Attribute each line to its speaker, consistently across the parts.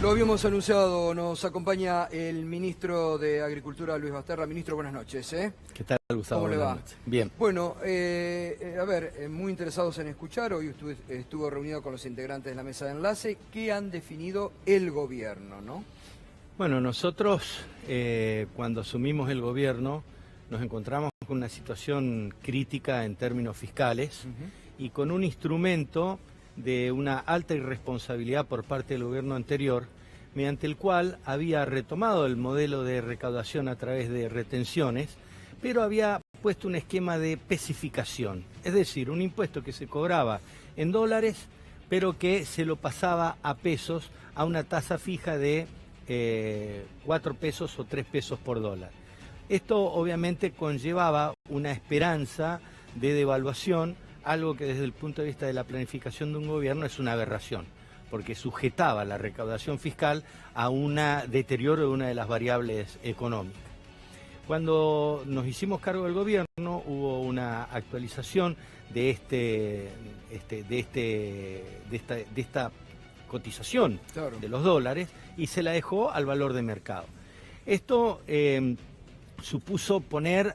Speaker 1: Lo habíamos anunciado, nos acompaña el ministro de Agricultura, Luis Basterra. Ministro, buenas noches.
Speaker 2: ¿Qué tal, Gustavo?
Speaker 1: ¿Cómo le va?
Speaker 2: Bien.
Speaker 1: Bueno, muy interesados en escuchar. Hoy estuvo reunido con los integrantes de la mesa de enlace. ¿Qué han definido el gobierno, no?
Speaker 2: Bueno, nosotros cuando asumimos el gobierno nos encontramos con una situación crítica en términos fiscales y con un instrumento de una alta irresponsabilidad por parte del gobierno anterior, mediante el cual había retomado el modelo de recaudación a través de retenciones, pero había puesto un esquema de pesificación, es decir, un impuesto que se cobraba en dólares, pero que se lo pasaba a pesos a una tasa fija de 4 pesos o 3 pesos por dólar. Esto obviamente conllevaba una esperanza de devaluación, algo que desde el punto de vista de la planificación de un gobierno es una aberración, porque sujetaba la recaudación fiscal a un deterioro de una de las variables económicas. Cuando nos hicimos cargo del gobierno hubo una actualización de esta cotización, claro, de los dólares, y se la dejó al valor de mercado. Esto supuso poner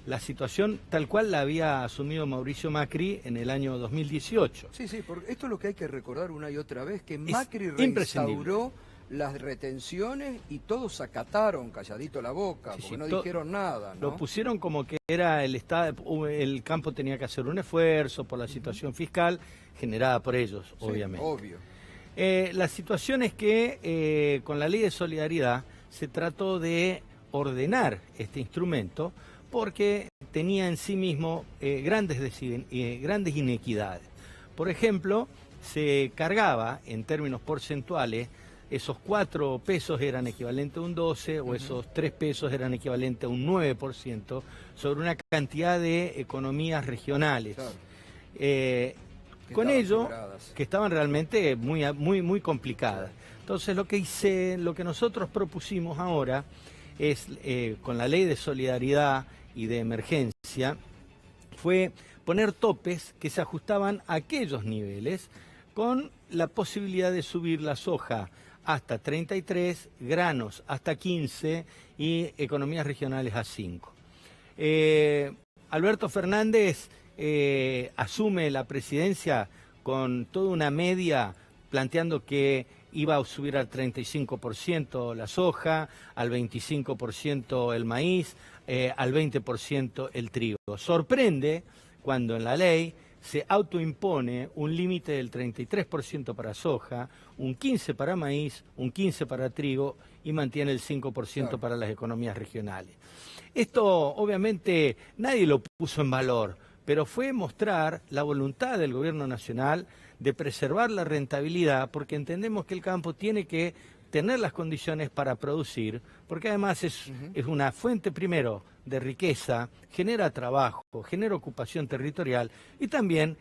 Speaker 2: la situación tal cual la había asumido Mauricio Macri en el año 2018.
Speaker 1: Sí, porque esto es lo que hay que recordar una y otra vez, que Macri reinstauró las retenciones y todos acataron calladito la boca, porque no dijeron nada, ¿no?
Speaker 2: Lo pusieron como que era el Estado, el campo tenía que hacer un esfuerzo por la situación fiscal generada por ellos, obviamente.
Speaker 1: Obvio.
Speaker 2: La situación es que con la ley de solidaridad se trató de ordenar este instrumento porque tenía en sí mismo grandes inequidades. Por ejemplo, se cargaba en términos porcentuales, esos 4 pesos eran equivalentes a un 12 o esos 3 pesos eran equivalentes a un 9% sobre una cantidad de economías regionales. Claro. Con ello, que estaban realmente muy complicadas. Entonces lo que nosotros propusimos ahora es, con la ley de solidaridad y de emergencia, fue poner topes que se ajustaban a aquellos niveles con la posibilidad de subir la soja hasta 33, granos hasta 15 y economías regionales a 5. Alberto Fernández asume la presidencia con toda una media planteando que iba a subir al 35% la soja, al 25% el maíz, al 20% el trigo. Sorprende cuando en la ley se autoimpone un límite del 33% para soja, un 15% para maíz, un 15% para trigo y mantiene el 5% para las economías regionales. Esto obviamente nadie lo puso en valor, pero fue mostrar la voluntad del gobierno nacional de preservar la rentabilidad, porque entendemos que el campo tiene que tener las condiciones para producir, porque además es una fuente primero de riqueza, genera trabajo, genera ocupación territorial y también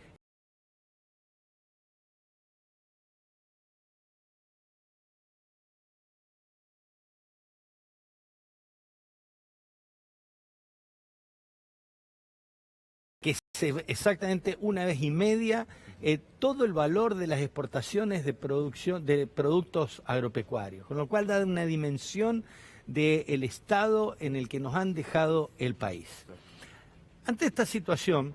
Speaker 2: que es exactamente una vez y media todo el valor de las exportaciones de producción de productos agropecuarios, con lo cual da una dimensión del estado en el que nos han dejado el país. Ante esta situación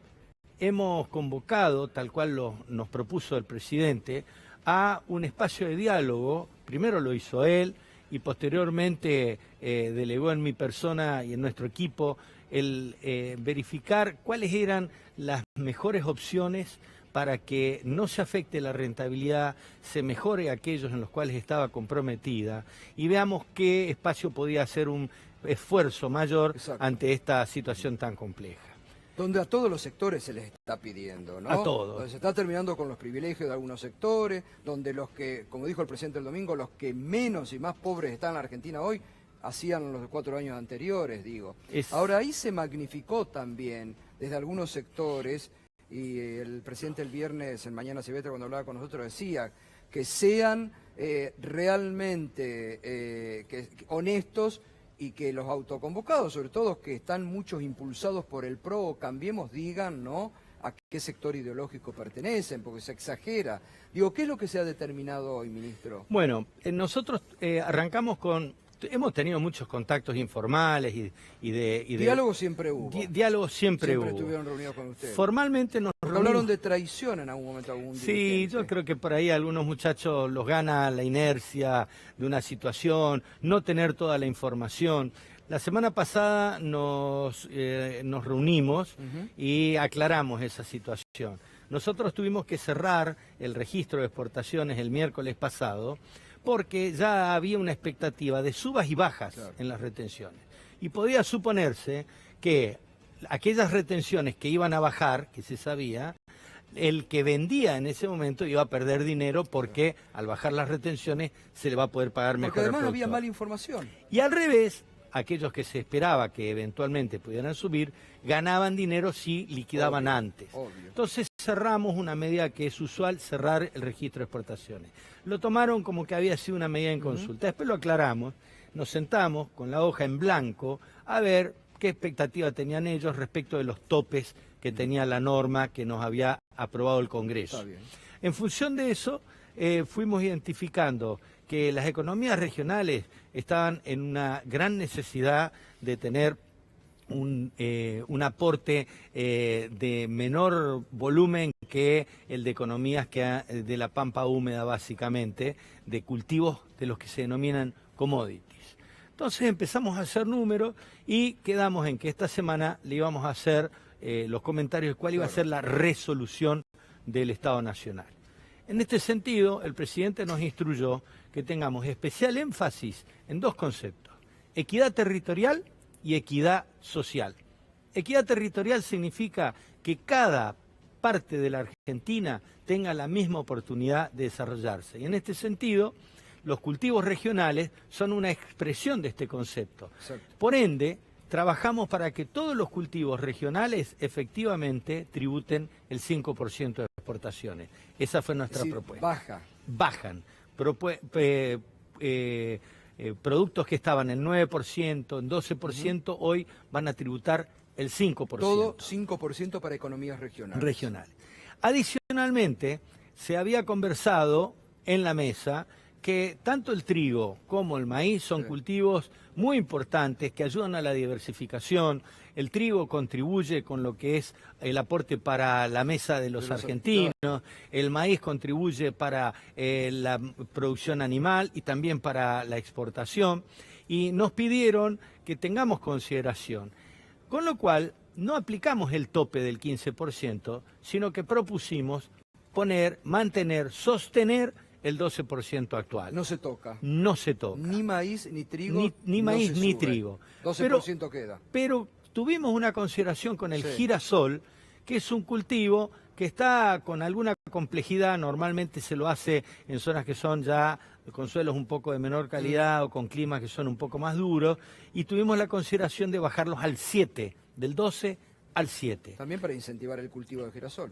Speaker 2: hemos convocado, tal cual nos propuso el presidente, a un espacio de diálogo. Primero lo hizo él y posteriormente delegó en mi persona y en nuestro equipo el verificar cuáles eran las mejores opciones para que no se afecte la rentabilidad, se mejore aquellos en los cuales estaba comprometida y veamos qué espacio podía hacer un esfuerzo mayor ante esta situación tan compleja.
Speaker 1: Donde a todos los sectores se les está pidiendo, ¿no?
Speaker 2: A todos.
Speaker 1: Donde se está terminando con los privilegios de algunos sectores, donde los que, como dijo el presidente el domingo, los que menos y más pobres están en la Argentina hoy, hacían los 4 años anteriores, digo. Ahora ahí se magnificó también desde algunos sectores, y el presidente el viernes en Mañana Silvestre cuando hablaba con nosotros decía que sean realmente honestos y que los autoconvocados, sobre todo que están muchos impulsados por el PRO o Cambiemos, digan, ¿no? a qué sector ideológico pertenecen, porque se exagera. Digo, ¿qué es lo que se ha determinado hoy, ministro?
Speaker 2: Bueno, nosotros arrancamos con... Hemos tenido muchos contactos informales y de
Speaker 1: diálogo siempre hubo.
Speaker 2: Diálogo siempre hubo.
Speaker 1: Siempre estuvieron reunidos con ustedes.
Speaker 2: Formalmente nos reunimos.
Speaker 1: Hablaron de traición en algún momento algún
Speaker 2: Sí,
Speaker 1: dirigente.
Speaker 2: yo creo que por ahí algunos muchachos los gana la inercia de una situación, no tener toda la información. La semana pasada nos reunimos y aclaramos esa situación. Nosotros tuvimos que cerrar el registro de exportaciones el miércoles pasado porque ya había una expectativa de subas y bajas en las retenciones. Y podía suponerse que aquellas retenciones que iban a bajar, que se sabía, el que vendía en ese momento iba a perder dinero porque al bajar las retenciones se le va a poder pagar mejor.
Speaker 1: Porque además había mala información.
Speaker 2: Y al revés, aquellos que se esperaba que eventualmente pudieran subir, ganaban dinero si liquidaban antes. Entonces cerramos una medida que es usual, cerrar el registro de exportaciones. Lo tomaron como que había sido una medida en consulta. Después lo aclaramos, nos sentamos con la hoja en blanco a ver qué expectativa tenían ellos respecto de los topes que tenía la norma que nos había aprobado el Congreso.
Speaker 1: Está bien.
Speaker 2: En función de eso, fuimos identificando que las economías regionales estaban en una gran necesidad de tener un aporte de menor volumen que el de economías de la pampa húmeda, básicamente, de cultivos de los que se denominan commodities. Entonces empezamos a hacer números y quedamos en que esta semana le íbamos a hacer los comentarios de cuál iba a ser la resolución del Estado Nacional. En este sentido, el presidente nos instruyó que tengamos especial énfasis en dos conceptos: equidad territorial y equidad social. Equidad territorial significa que cada parte de la Argentina tenga la misma oportunidad de desarrollarse. Y en este sentido, los cultivos regionales son una expresión de este concepto. Exacto. Por ende, trabajamos para que todos los cultivos regionales efectivamente tributen el 5% de exportaciones. Esa fue nuestra propuesta. Bajan. Productos que estaban en 9%, en 12%, hoy van a tributar el 5%.
Speaker 1: Todo 5% para economías regionales.
Speaker 2: Adicionalmente, se había conversado en la mesa que tanto el trigo como el maíz son cultivos muy importantes que ayudan a la diversificación. El trigo contribuye con lo que es el aporte para la mesa de los argentinos, el maíz contribuye para la producción animal y también para la exportación, y nos pidieron que tengamos consideración, con lo cual no aplicamos el tope del 15%, sino que propusimos mantener, sostener el 12% actual.
Speaker 1: No se toca.
Speaker 2: No se toca.
Speaker 1: Ni maíz, ni trigo.
Speaker 2: Ni maíz, ni trigo.
Speaker 1: 12% queda.
Speaker 2: Pero tuvimos una consideración con el girasol, que es un cultivo que está con alguna complejidad. Normalmente se lo hace en zonas que son ya con suelos un poco de menor calidad o con climas que son un poco más duros. Y tuvimos la consideración de bajarlos al 7, del 12 al 7.
Speaker 1: También para incentivar el cultivo de girasol.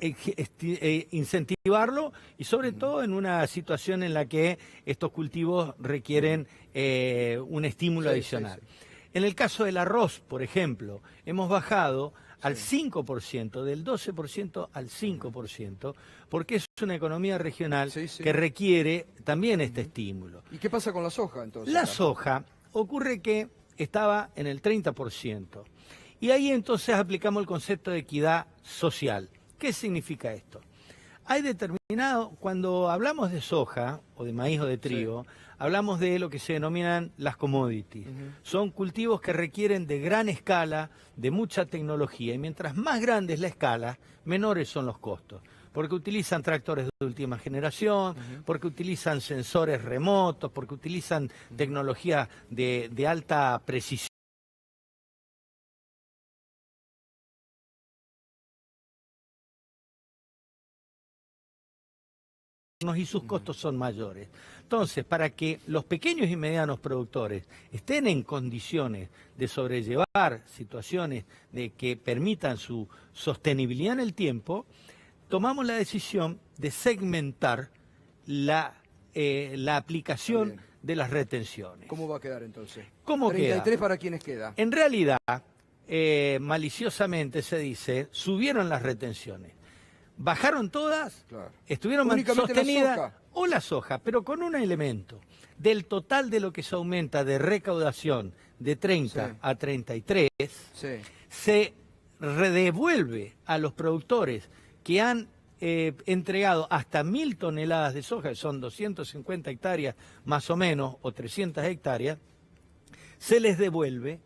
Speaker 2: Incentivarlo y sobre todo en una situación en la que estos cultivos requieren un estímulo adicional. En el caso del arroz, por ejemplo, hemos bajado al 5%, del 12% al 5%, porque es una economía regional que requiere también este estímulo.
Speaker 1: ¿Y qué pasa con la soja entonces?
Speaker 2: La soja ocurre que estaba en el 30%. Y ahí entonces aplicamos el concepto de equidad social. ¿Qué significa esto? Hay cuando hablamos de soja, o de maíz o de trigo, hablamos de lo que se denominan las commodities. Son cultivos que requieren de gran escala, de mucha tecnología, y mientras más grande es la escala, menores son los costos. Porque utilizan tractores de última generación, porque utilizan sensores remotos, porque utilizan tecnología de alta precisión. Y sus costos son mayores. Entonces, para que los pequeños y medianos productores estén en condiciones de sobrellevar situaciones de que permitan su sostenibilidad en el tiempo, tomamos la decisión de segmentar la aplicación de las retenciones.
Speaker 1: ¿Cómo va a quedar entonces?
Speaker 2: ¿Cómo
Speaker 1: 33
Speaker 2: queda?
Speaker 1: ¿Para quiénes queda?
Speaker 2: En realidad, maliciosamente se dice, subieron las retenciones. bajaron todas,
Speaker 1: Claro.
Speaker 2: estuvieron
Speaker 1: Únicamente
Speaker 2: sostenidas,
Speaker 1: la soja.
Speaker 2: o la soja, pero con un elemento. Del total de lo que se aumenta de recaudación de 30
Speaker 1: Sí.
Speaker 2: a 33,
Speaker 1: Sí.
Speaker 2: se redevuelve a los productores que han entregado hasta 1.000 toneladas de soja, que son 250 hectáreas más o menos, o 300 hectáreas, se les devuelve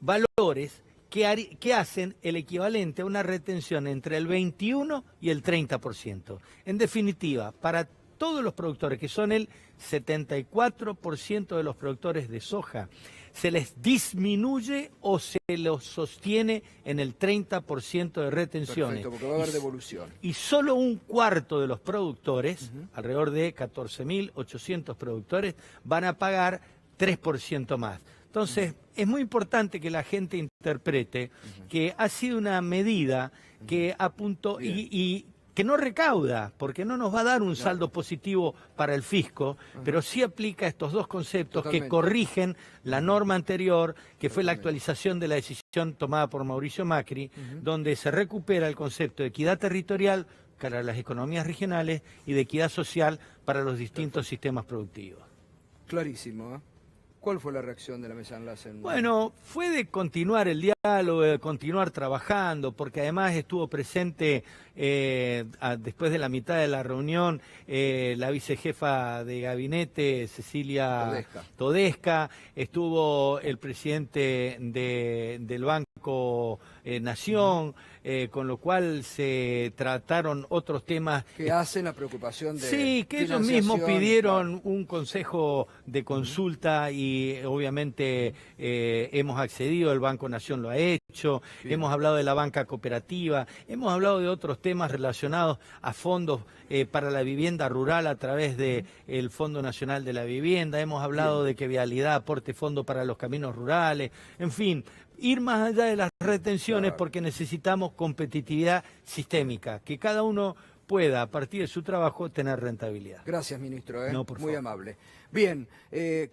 Speaker 2: valores que hacen el equivalente a una retención entre el 21 y el 30%. En definitiva, para todos los productores, que son el 74% de los productores de soja, se les disminuye o se los sostiene en el 30% de retenciones.
Speaker 1: Perfecto, porque va a haber devolución.
Speaker 2: Y solo un cuarto de los productores, alrededor de 14.800 productores, van a pagar 3% más. Entonces, es muy importante que la gente interprete que ha sido una medida que apuntó y que no recauda, porque no nos va a dar un saldo positivo para el fisco, pero sí aplica estos dos conceptos
Speaker 1: Totalmente.
Speaker 2: que corrigen la norma anterior, que fue la actualización de la decisión tomada por Mauricio Macri, donde se recupera el concepto de equidad territorial para las economías regionales y de equidad social para los distintos sistemas productivos.
Speaker 1: Clarísimo, ¿eh? ¿Cuál fue la reacción de la mesa de enlace?
Speaker 2: Bueno, fue de continuar el diálogo, de continuar trabajando, porque además estuvo presente después de la mitad de la reunión la vicejefa de gabinete, Cecilia Todesca, estuvo el presidente del Banco Nación, con lo cual se trataron otros temas.
Speaker 1: Que hacen la preocupación de
Speaker 2: sí, que ellos mismos pidieron un consejo de consulta y obviamente hemos accedido, el Banco Nación lo ha hecho, hemos hablado de la banca cooperativa, hemos hablado de otros temas relacionados a fondos para la vivienda rural a través del Fondo Nacional de la Vivienda, hemos hablado de que Vialidad aporte fondos para los caminos rurales, en fin, ir más allá de las retenciones porque necesitamos competitividad sistémica, que cada uno pueda, a partir de su trabajo, tener rentabilidad.
Speaker 1: Gracias, ministro,
Speaker 2: No, por
Speaker 1: muy
Speaker 2: favor.
Speaker 1: amable. Bien,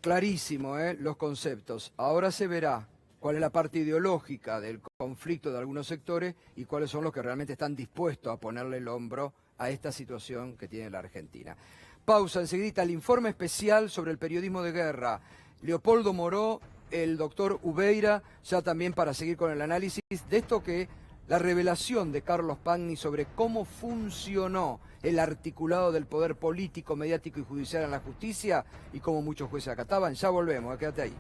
Speaker 1: clarísimo los conceptos. Ahora se verá cuál es la parte ideológica del conflicto de algunos sectores y cuáles son los que realmente están dispuestos a ponerle el hombro a esta situación que tiene la Argentina. Pausa, enseguida el informe especial sobre el periodismo de guerra. Leopoldo Moró, el doctor Ubeira, ya también para seguir con el análisis de esto que la revelación de Carlos Pagni sobre cómo funcionó el articulado del poder político, mediático y judicial en la justicia y cómo muchos jueces acataban. Ya volvemos, quédate ahí.